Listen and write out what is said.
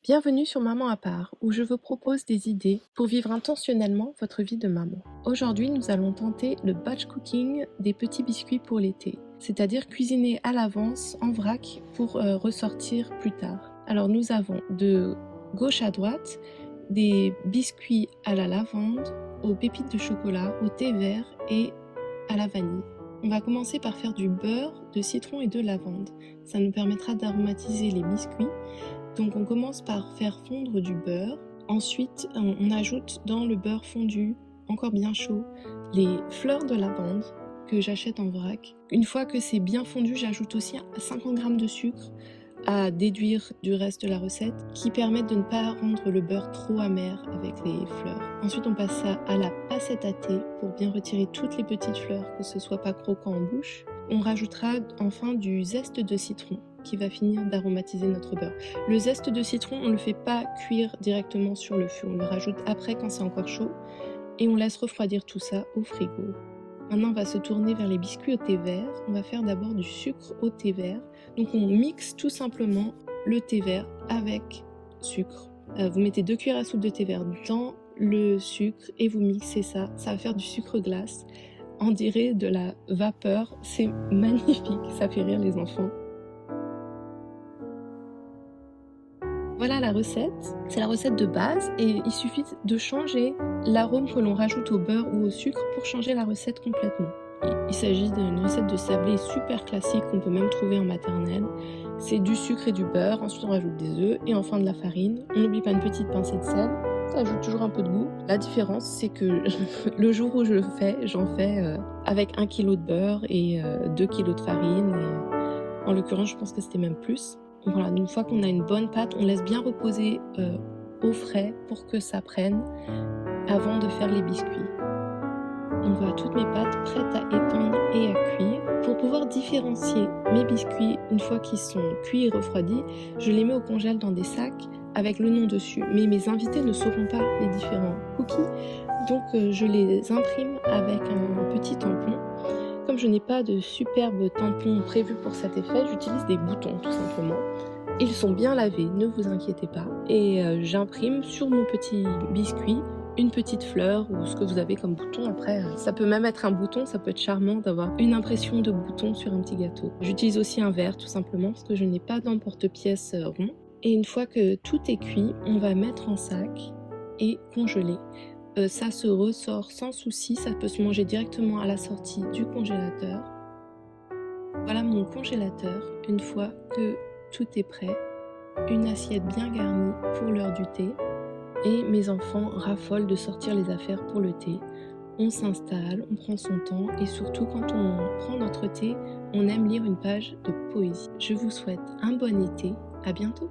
Bienvenue sur Maman à part, où je vous propose des idées pour vivre intentionnellement votre vie de maman. Aujourd'hui, nous allons tenter le batch cooking des petits biscuits pour l'été, c'est-à-dire cuisiner à l'avance en vrac pour ressortir plus tard. Alors nous avons de gauche à droite des biscuits à la lavande, aux pépites de chocolat, au thé vert et à la vanille. On va commencer par faire du beurre, de citron et de lavande. Ça nous permettra d'aromatiser les biscuits. Donc on commence par faire fondre du beurre. Ensuite, on ajoute dans le beurre fondu, encore bien chaud, les fleurs de lavande que j'achète en vrac. Une fois que c'est bien fondu, j'ajoute aussi 50 g de sucre à déduire du reste de la recette qui permettent de ne pas rendre le beurre trop amer avec les fleurs. Ensuite, on passe à la passette à thé pour bien retirer toutes les petites fleurs, que ce soit pas croquant en bouche. On rajoutera enfin du zeste de citron qui va finir d'aromatiser notre beurre. Le zeste de citron, on ne le fait pas cuire directement sur le feu, on le rajoute après quand c'est encore chaud et on laisse refroidir tout ça au frigo. Maintenant, on va se tourner vers les biscuits au thé vert. On va faire d'abord du sucre au thé vert. Donc on mixe tout simplement le thé vert avec sucre. Vous mettez 2 cuillères à soupe de thé vert dans le sucre et vous mixez ça. Ça va faire du sucre glace. On dirait de la vapeur. C'est magnifique, ça fait rire les enfants. Voilà la recette, c'est la recette de base et il suffit de changer l'arôme que l'on rajoute au beurre ou au sucre pour changer la recette complètement. Il s'agit d'une recette de sablé super classique qu'on peut même trouver en maternelle. C'est du sucre et du beurre, ensuite on rajoute des œufs et enfin de la farine. On n'oublie pas une petite pincée de sel, ça ajoute toujours un peu de goût. La différence c'est que le jour où je le fais, j'en fais avec 1 kg de beurre et 2 kg de farine. Et en l'occurrence je pense que c'était même plus. Voilà, une fois qu'on a une bonne pâte, on laisse bien reposer au frais pour que ça prenne avant de faire les biscuits. Donc voilà, toutes mes pâtes prêtes à étendre et à cuire. Pour pouvoir différencier mes biscuits une fois qu'ils sont cuits et refroidis, je les mets au congèle dans des sacs avec le nom dessus. Mais mes invités ne sauront pas les différents cookies, donc je les imprime avec un petit tampon. Comme je n'ai pas de superbe tampon prévu pour cet effet, j'utilise des boutons tout simplement. Ils sont bien lavés, ne vous inquiétez pas. Et j'imprime sur mon petit biscuit une petite fleur ou ce que vous avez comme bouton. Après, ça peut même être un bouton, ça peut être charmant d'avoir une impression de bouton sur un petit gâteau. J'utilise aussi un verre tout simplement parce que je n'ai pas d'emporte-pièce rond. Et une fois que tout est cuit, on va mettre en sac et congeler. Ça se ressort sans souci, ça peut se manger directement à la sortie du congélateur. Voilà mon congélateur, une fois que tout est prêt, une assiette bien garnie pour l'heure du thé et mes enfants raffolent de sortir les affaires pour le thé. On s'installe, on prend son temps et surtout quand on prend notre thé, on aime lire une page de poésie. Je vous souhaite un bon été, à bientôt!